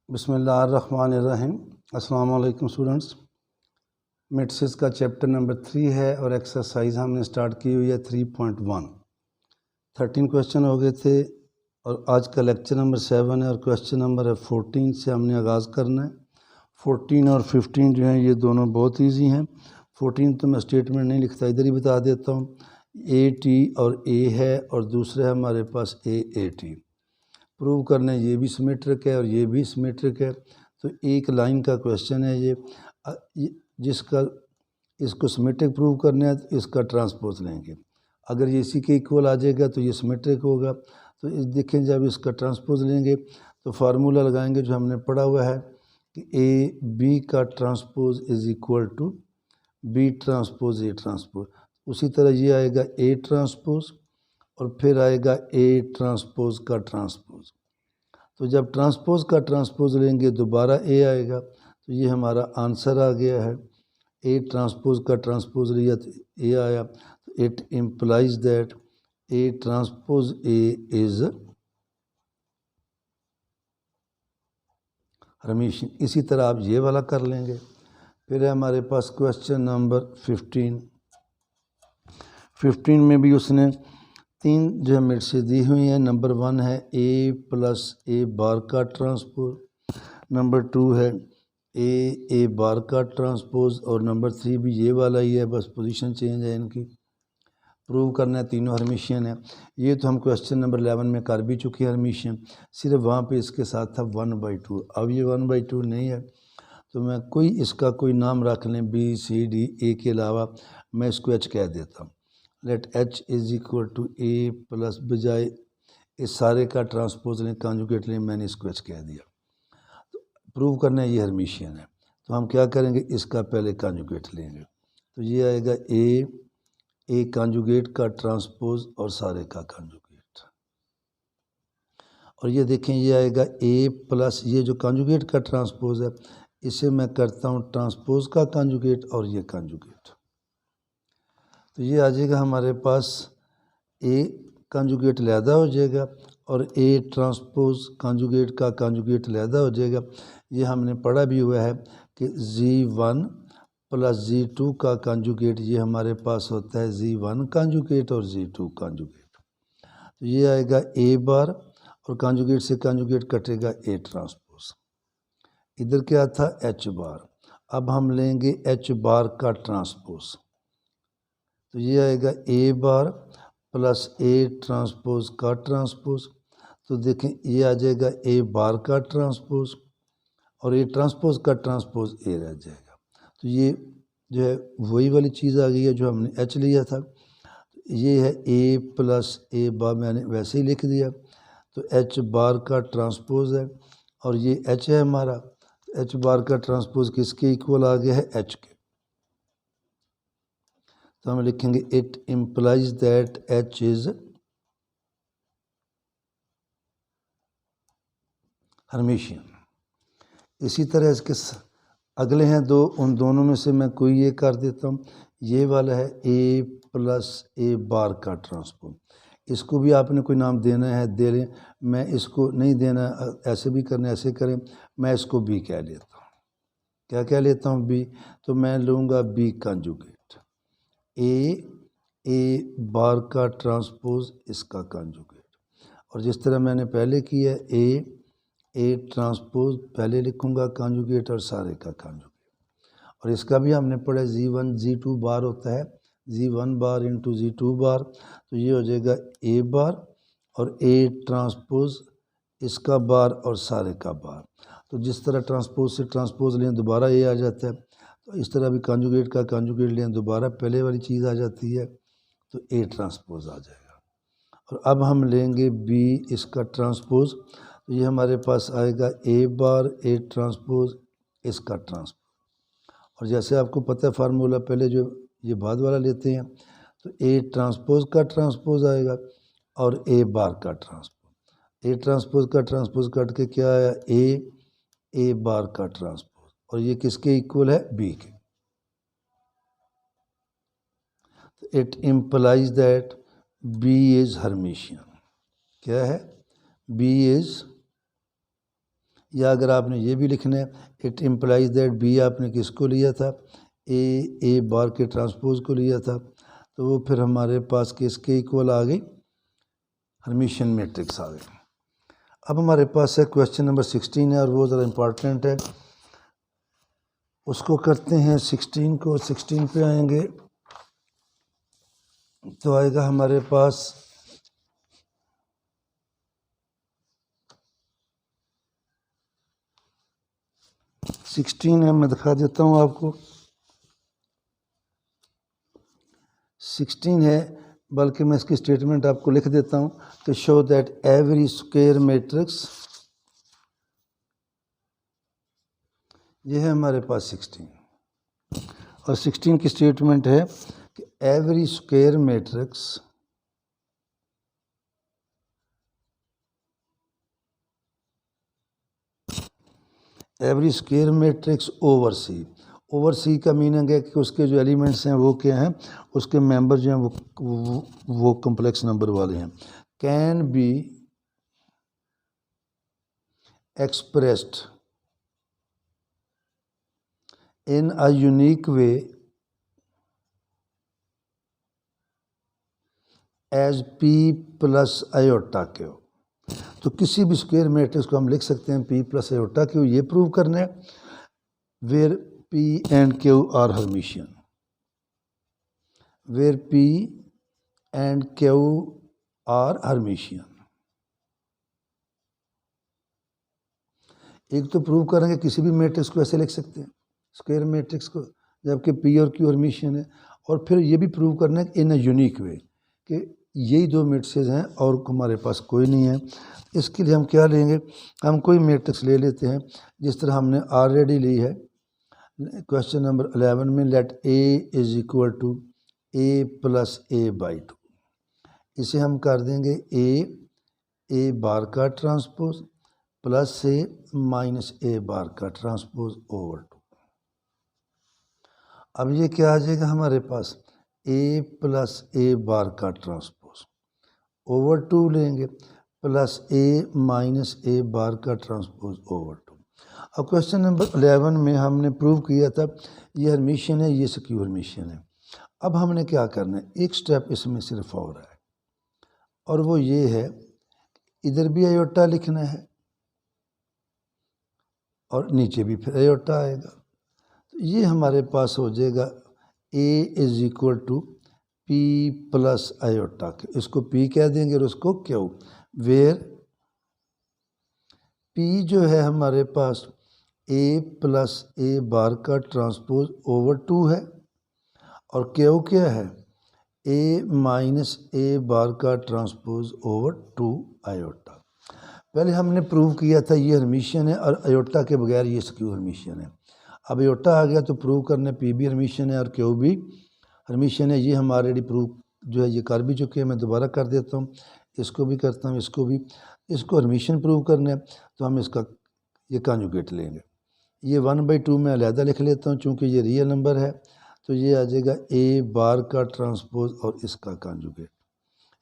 बिस्मिल्लाहिर्रहमानिर्रहीम। अस्सलाम वालेकुम स्टूडेंट्स। मैट्रिसेस का चैप्टर नंबर 3 है और एक्सरसाइज हमने स्टार्ट की हुई है 3.1। 13 क्वेश्चन हो गए थे और आज का लेक्चर नंबर 7 है और क्वेश्चन नंबर है 14 से हमने आगाज़ करना है। 14 और 15 जो हैं ये दोनों बहुत ईजी हैं। 14 तो मैं स्टेटमेंट नहीं लिखता, इधर ही बता देता हूँ। ए टी और ए है और दूसरा है हमारे पास ए टी। प्रूव करना है ये भी सिमेट्रिक है और ये भी सिमेट्रिक है। तो एक लाइन का क्वेश्चन है ये जिसका इसको सिमेट्रिक प्रूव करना है तो इसका ट्रांसपोज लेंगे। अगर ये इसी के इक्वल आ जाएगा तो ये सिमेट्रिक होगा। तो इस देखें जब इसका ट्रांसपोज लेंगे तो फार्मूला लगाएंगे जो हमने पढ़ा हुआ है कि ए बी का transpose is equal to B transpose A transpose. उसी तरह ये आएगा ए ट्रांसपोज और फिर आएगा ए ट्रांसपोज का ट्रांसपोज। तो जब ट्रांसपोज का ट्रांसपोज लेंगे दोबारा ए आएगा। तो ये हमारा आंसर आ गया है। ए ट्रांसपोज का ट्रांसपोज लिया तो ए आया। तो it implies that A transpose A is Hermitian. इसी तरह आप ये वाला कर लेंगे। फिर है हमारे पास क्वेश्चन नंबर 15। 15 में भी उसने तीन जो है मेरे से दी हुई हैं। नंबर 1 है ए प्लस ए बार का ट्रांसपोज, नंबर 2 है ए बार का ट्रांसपोज और नंबर 3 भी ये वाला ही है, बस पोजीशन चेंज है इनकी। प्रूव करना है तीनों हर्मिशियन है। ये तो हम क्वेश्चन नंबर 11 में कर भी चुके हैं हर्मिशियन, सिर्फ वहाँ पे इसके साथ था 1/2। अब ये 1/2 नहीं है तो मैं इसका कोई नाम रख लें बी सी डी ए के अलावा मैं इसको एच कह देता हूँ। Let H is equal to A plus बजाय इस सारे का ट्रांसपोज लें कॉन्जुगेट लें, मैंने इसको एच कह दिया। तो प्रूव करना है ये हर्मिशियन है। तो हम क्या करेंगे, इसका पहले कॉन्जुगेट लेंगे। तो ये आएगा ए कॉन्जुगेट का ट्रांसपोज और सारे का कॉन्जुगेट। और ये देखें ये आएगा ए प्लस ये जो कॉन्जुगेट का ट्रांसपोज है इसे मैं करता हूँ ट्रांसपोज का कॉन्जुगेट और ये कॉन्जुगेट। तो ये आ जाएगा हमारे पास ए कॉन्जुगेट लैदा हो जाएगा और ए ट्रांसपोज कॉन्जुगेट का कॉन्जुगेट लैदा हो जाएगा। ये हमने पढ़ा भी हुआ है कि Z1 प्लस Z2 का कॉन्जुगेट ये हमारे पास होता है Z1 कॉन्जुगेट और Z2 कॉन्जुगेट। तो ये आएगा ए बार और कॉन्जुगेट से कॉन्जुगेट कटेगा ए ट्रांसपोज। इधर क्या था एच बार। अब हम लेंगे एच बार का ट्रांसपोज। तो ये आएगा ए बार प्लस ए ट्रांसपोज का ट्रांसपोज। तो देखें ये आ जाएगा ए बार का ट्रांसपोज और ए ट्रांसपोज का ट्रांसपोज ए रह जाएगा। तो ये जो है वही वाली चीज़ आ गई है जो हमने एच लिया था। ये है ए प्लस ए बार, मैंने वैसे ही लिख दिया। तो एच बार का ट्रांसपोज है और ये एच है हमारा। एच बार का ट्रांसपोज किसके इक्वल आ गया है, एच के। तो हम लिखेंगे it implies that H is Hermitian. इसी तरह इसके अगले हैं दो, उन दोनों में से मैं कोई ये कर देता हूँ। ये वाला है ए प्लस ए बार का ट्रांसपोज। इसको भी आपने कोई नाम देना है दे लें, मैं इसको नहीं देना, ऐसे भी करना ऐसे करें। मैं इसको बी कह लेता हूँ। क्या कह लेता हूँ, बी। तो मैं लूँगा बी कॉन्जुगेट। ए बार का ट्रांसपोज इसका कॉन्जुगेट। और जिस तरह मैंने पहले किया ए ट्रांसपोज पहले लिखूँगा कॉन्जुगेट और सारे का कॉन्जुगेट। और इसका भी हमने पढ़ा Z1 Z2 बार होता है, Z1 बार इंटू Z2 बार। तो ये हो जाएगा ए बार और ए ट्रांसपोज इसका बार और सारे का बार। तो जिस तरह ट्रांसपोज से ट्रांसपोज लें दोबारा ए आ जाता है, तो इस तरह भी कॉन्जुगेट का कॉन्जुगेट लें दोबारा पहले वाली चीज़ आ जाती है, तो ए ट्रांसपोज आ जाएगा। और अब हम लेंगे बी इसका ट्रांसपोज। तो ये हमारे पास आएगा ए बार ए ट्रांसपोज इसका ट्रांसपोज। और जैसे आपको पता है फार्मूला पहले जो ये बाद वाला लेते हैं, तो ए ट्रांसपोज का ट्रांसपोज आएगा और ए बार का ट्रांसपोज। ए ट्रांसपोज का ट्रांसपोज कट के क्या आया, ए बार का ट्रांसपोज। और ये किसके इक्वल है, बी के। It implies that B is Hermitian. क्या है, बी इज, या अगर आपने ये भी लिखना है इट इम्प्लाइज दैट बी आपने किसको लिया था, ए बार के ट्रांसपोज को लिया था, तो वो फिर हमारे पास किसके इक्वल आ गई, हर्मिशियन मैट्रिक्स आ गई। अब हमारे पास है क्वेश्चन नंबर 16 है और वो ज़रा इम्पॉर्टेंट है, उसको करते हैं 16 को। 16 पे आएंगे तो आएगा हमारे पास 16 है, मैं दिखा देता हूँ आपको। 16 है, बल्कि मैं इसकी स्टेटमेंट आपको लिख देता हूँ कि show that every square matrix, ये है हमारे पास 16 और 16 की स्टेटमेंट है कि एवरी स्क्वायर मैट्रिक्स ओवर सी। ओवर सी का मीनिंग है कि उसके जो एलिमेंट्स हैं वो क्या हैं, उसके मेंबर जो हैं वो कॉम्प्लेक्स नंबर वाले हैं। Can be expressed in a unique way as P plus iota Q. तो किसी भी स्क्वायर मैट्रिक्स को हम लिख सकते हैं पी प्लस आयोटा क्यू, ये प्रूव करना है where P and Q are Hermitian, where P and Q are Hermitian. एक तो प्रूव करेंगे किसी भी मैट्रिक्स को ऐसे लिख सकते हैं स्क्वायर मैट्रिक्स को, जबकि पी और क्यू हर्मिशियन है, और फिर ये भी प्रूव करना है इन अ यूनिक वे कि यही दो मैट्रिक्स हैं और हमारे पास कोई नहीं है। इसके लिए हम क्या लेंगे, हम कोई मैट्रिक्स ले लेते हैं जिस तरह हमने ऑलरेडी ली है क्वेश्चन नंबर 11 में, let A is equal to A plus A by 2। इसे हम कर देंगे ए बार का ट्रांसपोज प्लस से माइनस ए बार का ट्रांसपोज ओवर 2। अब ये क्या आ जाएगा हमारे पास, ए प्लस ए बार का ट्रांसपोज ओवर 2 लेंगे plus A minus A bar का ट्रांसपोज ओवर 2। अब क्वेश्चन नंबर 11 में हमने प्रूव किया था ये हर्मिशियन है, ये स्क्यू हर्मिशियन है। अब हमने क्या करना है, एक स्टेप इसमें सिर्फ और है, और वो ये है इधर भी आयोटा लिखना है और नीचे भी फिर आयोटा आएगा। तो ये हमारे पास हो जाएगा A is equal to P plus iota, इसको पी कह देंगे और उसको क्यू, वेयर पी जो है हमारे पास ए प्लस ए बार का ट्रांसपोज ओवर 2 है, और क्यू क्या है ए माइनस ए बार का ट्रांसपोज ओवर 2 आयोटा। पहले हमने प्रूव किया था ये हर्मिशियन है और आयोटा के बगैर ये स्क्यू हर्मिशियन है। अब आयोटा आ गया तो प्रूव करने पी भी हर्मिशियन है और क्यू भी हर्मिशियन है। ये हम ऑलरेडी प्रूव जो है ये कर भी चुके हैं, मैं दोबारा कर देता हूँ, इसको भी करता हूँ, इसको भी। इसको हर्मिशियन प्रूव करना है तो हम इसका ये कॉन्जुगेट लेंगे। ये 1/2 में अलहदा लिख लेता हूँ चूँकि ये रियल नंबर है, तो ये आ जाएगा ए बार का ट्रांसपोज और इसका कॉन्जुगेट।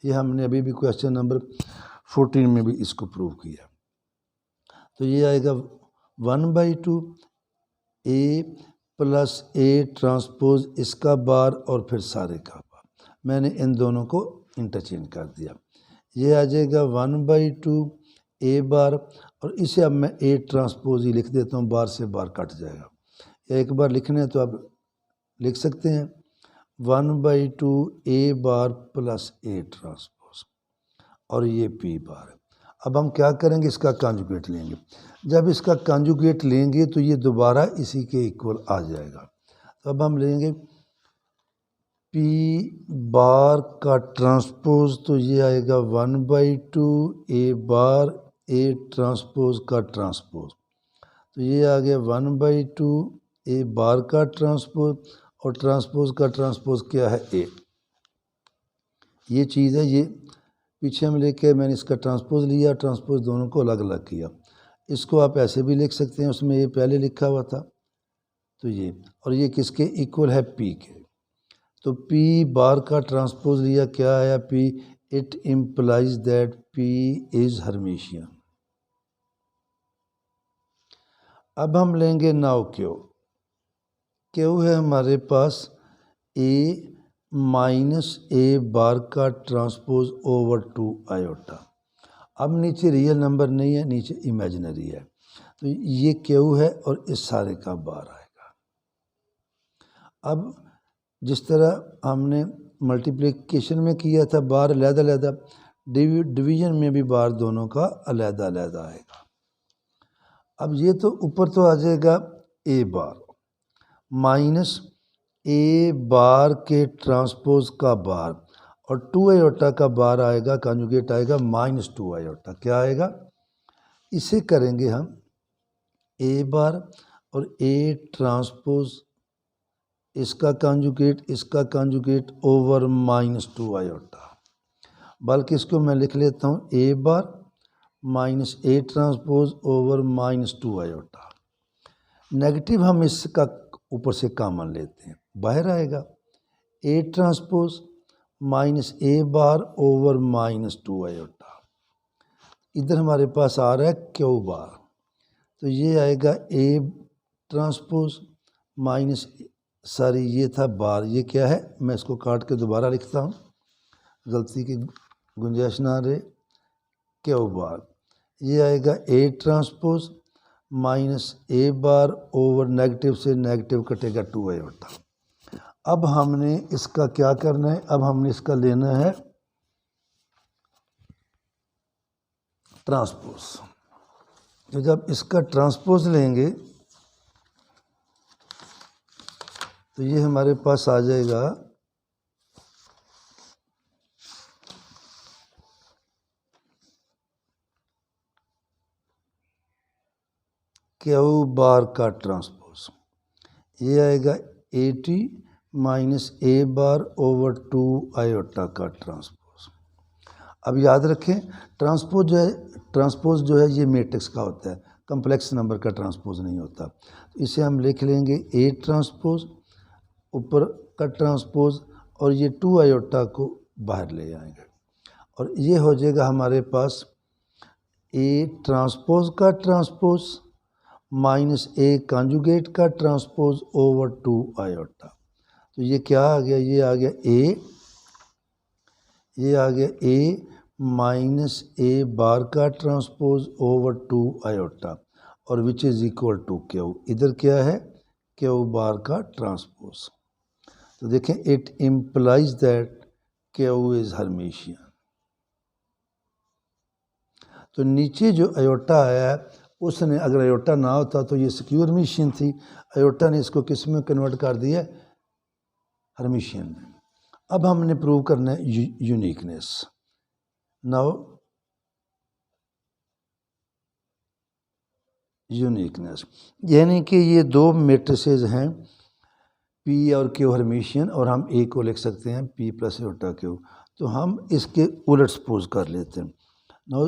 ये हमने अभी भी क्वेश्चन नंबर 14 में भी इसको प्रूव किया। तो ये आएगा 1/2 ए प्लस ए ट्रांसपोज इसका बार और फिर सारे का बार। मैंने इन दोनों को इंटरचेंज कर दिया। ये आ जाएगा 1/2 ए बार, और इसे अब मैं ए ट्रांसपोज ही लिख देता हूँ, बार से बार कट जाएगा। या एक बार लिखने हैं तो आप लिख सकते हैं 1/2 ए बार प्लस ए ट्रांसपोज, और ये पी बार है। अब हम क्या करेंगे, इसका कॉन्जुगेट लेंगे। जब इसका कॉन्जुगेट लेंगे तो ये दोबारा इसी के इक्वल आ जाएगा। तो अब हम लेंगे पी बार का ट्रांसपोज, तो ये आएगा 1/2 ए बार ए ट्रांसपोज का ट्रांसपोज। तो ये आ गया 1/2 ए बार का ट्रांसपोज, और ट्रांसपोज का ट्रांसपोज क्या है ए। ये चीज़ है, ये पीछे में लेके मैंने इसका ट्रांसपोज लिया, ट्रांसपोज दोनों को अलग अलग किया। इसको आप ऐसे भी लिख सकते हैं, उसमें ये पहले लिखा हुआ था तो ये, और ये किसके इक्वल है पी के। तो पी बार का ट्रांसपोज लिया, क्या आया P, it implies that P is Hermitian. अब हम लेंगे नाउ क्यू है हमारे पास ए माइनस ए बार का ट्रांसपोज ओवर 2 आयोटा। अब नीचे रियल नंबर नहीं है, नीचे इमेजिनरी है, तो ये क्यू है और इस सारे का बार आएगा। अब जिस तरह हमने मल्टीप्लिकेशन में किया था बार अलग-अलग, डिवीजन में भी बार दोनों का अलग-अलग आएगा। अब ये तो ऊपर तो आ जाएगा ए बार माइनस ए बार के ट्रांसपोज का बार और 2 आयोटा का बार आएगा, कॉन्जुगेट आएगा -2 आयोटा। क्या आएगा? इसे करेंगे हम ए बार और ए ट्रांसपोज इसका कॉन्जुगेट ओवर -2 आयोटा। बल्कि इसको मैं लिख लेता हूँ A bar minus A transpose over -2 iota. Negative हम इसका ऊपर से कॉमन लेते हैं, बाहर आएगा A transpose minus A bar over -2 iota. इधर हमारे पास आ रहा है क्यू बार, तो ये आएगा ए ट्रांसपोज माइनस ये था बार, ये क्या है मैं इसको काट के दोबारा लिखता हूँ, गलती की गुंजाइश ना रहे। क्यू बार ये आएगा A transpose minus A bar over negative से नेगेटिव कटेगा 2 आयोटा। अब हमने इसका क्या करना है? अब हमने इसका लेना है ट्रांसपोज। तो जब इसका ट्रांसपोज लेंगे तो ये हमारे पास आ जाएगा क्यू बार का ट्रांसपोज, ये आएगा 80 minus A bar over 2 iota का ट्रांसपोज। अब याद रखें ट्रांसपोज जो है ये मैट्रिक्स का होता है, कम्प्लेक्स नंबर का ट्रांसपोज नहीं होता। तो इसे हम लिख लेंगे ए ट्रांसपोज ऊपर का ट्रांसपोज और ये 2 आयोटा को बाहर ले आएंगे और ये हो जाएगा हमारे पास ए ट्रांसपोज का ट्रांसपोज माइनस ए कॉन्जुगेट का ट्रांसपोज ओवर 2 आयोटा। तो ये क्या आ गया? ये आ गया ए माइनस ए बार का ट्रांसपोज ओवर 2 आयोटा और which is equal to Q. इधर क्या है? क्यू बार का ट्रांसपोज। तो देखें it implies that Q is Hermitian. तो नीचे जो आयोटा आया है उसने, अगर आयोटा ना होता तो ये सिक्योर हर्मिशियन थी, आयोटा ने इसको किस में कन्वर्ट कर दिया? हर्मिशियन में। अब हमने प्रूव करना है यूनिकनेस। नाउ यूनिकनेस यानी कि ये दो मैट्रिसेस हैं पी और क्यू हर्मिशियन, और हम ए को लिख सकते हैं पी प्लस आयोटा क्यू। तो हम इसके उलट सपोज कर लेते हैं। Now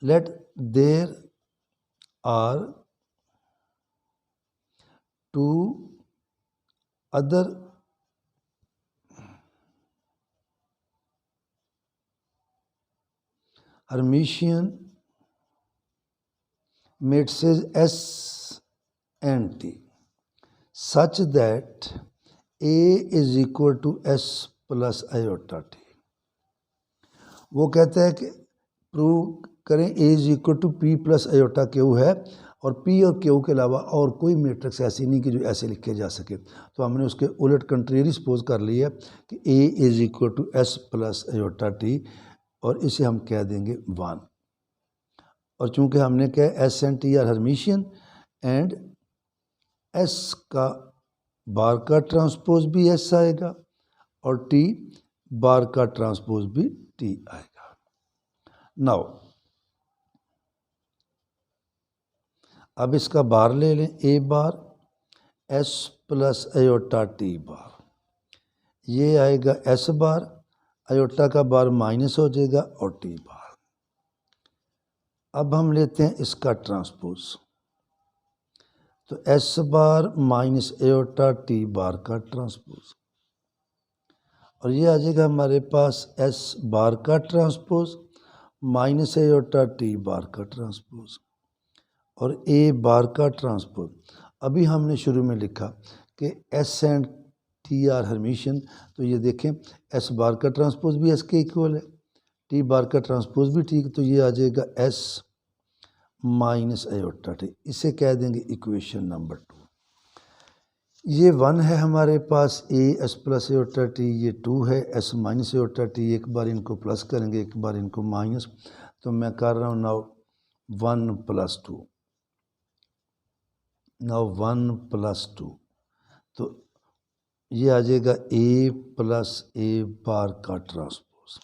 let there are two other Hermitian matrices S and T such that A is equal to S plus iota T। वो कहता है कि प्रूव करें A is equal to P plus iota Q है और P और Q के अलावा और कोई मैट्रिक्स ऐसी नहीं कि जो ऐसे लिखे जा सके। तो हमने उसके उलट कंट्रेरी सपोज कर लिया कि A is equal to S plus iota T और इसे हम कह देंगे 1। और चूंकि हमने कहा S and T R Hermitian and S का बार का ट्रांसपोज भी एस आएगा और टी बार का ट्रांसपोज भी टी आएगा। नाउ अब इसका बार ले लें, A bar S plus iota T bar, ये आएगा एस बार, आयोटा का बार माइनस हो जाएगा और टी बार। अब हम लेते हैं इसका ट्रांसपोज, तो S bar minus iota T बार का ट्रांसपोज और ये आ जाएगा हमारे पास एस बार का ट्रांसपोज माइनस आयोटा टी बार का ट्रांसपोज और ए बार का ट्रांसपोज। अभी हमने शुरू में लिखा कि S and T R Hermitian, तो ये देखें एस बार का ट्रांसपोज भी एस के इक्वल है, टी बार का ट्रांसपोज भी ठीक, तो ये आ जाएगा एस माइनस आयोटा टी। इसे कह देंगे इक्वेशन नंबर 2। ये 1 है हमारे पास, A S plus iota T, ये 2 है एस माइनस आयोटा टी। एक बार इनको प्लस करेंगे, एक बार इनको माइनस, तो मैं कर रहा हूँ नाउ 1 + 2, नाउ 1 + 2, तो ये आ जाएगा ए प्लस ए बार का ट्रांसपोज।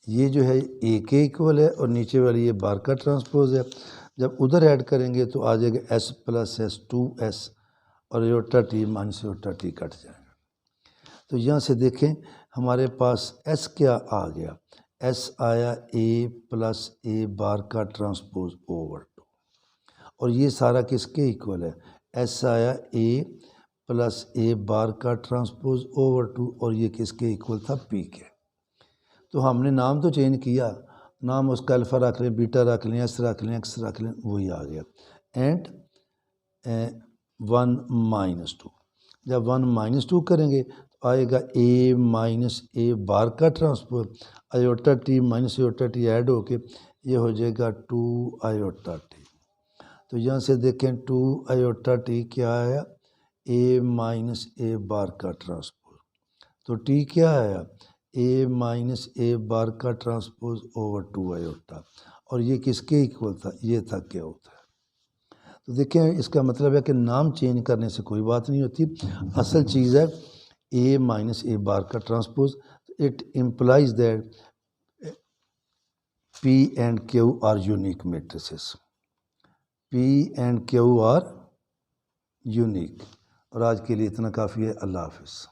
ये जो है ए के इक्वल है और नीचे वाली ये बार का ट्रांसपोज है। जब उधर ऐड करेंगे तो आ जाएगा एस प्लस एस 2s और iota T minus iota T cut जाएगा। तो यहाँ से देखें हमारे पास एस क्या आ गया, एस आया ए प्लस ए बार का ट्रांसपोज ओवर 2, और ये सारा किसके इक्वल है, एस आया ए प्लस ए बार का ट्रांसपोज ओवर 2, और ये किसके इक्वल था, पी के। तो हमने नाम तो चेंज किया, नाम उसका अल्फ़ा रख लें, बीटा रख लें, एस रख लें, एक्स रख लें, वही आ गया। एंड 1 - 2, जब 1 - 2 करेंगे तो आएगा ए माइनस ए बार का transpose, iota T minus iota T add होके ये हो जाएगा 2 आयोटा टी। तो यहाँ से देखें 2 आयोटा टी क्या आया, ए माइनस ए बार का ट्रांसपोज, तो टी क्या आया, ए माइनस ए बार का ट्रांसपोज ओवर 2 आयोटा, और ये किसके इक्वल था, ये था क्या होता है। तो देखें इसका मतलब है कि नाम चेंज करने से कोई बात नहीं होती, असल चीज़ है ए माइनस ए बार का transpose. It implies that P and Q are unique matrices, P and Q are unique. और आज के लिए इतना काफ़ी है, अल्लाह हाफिज़।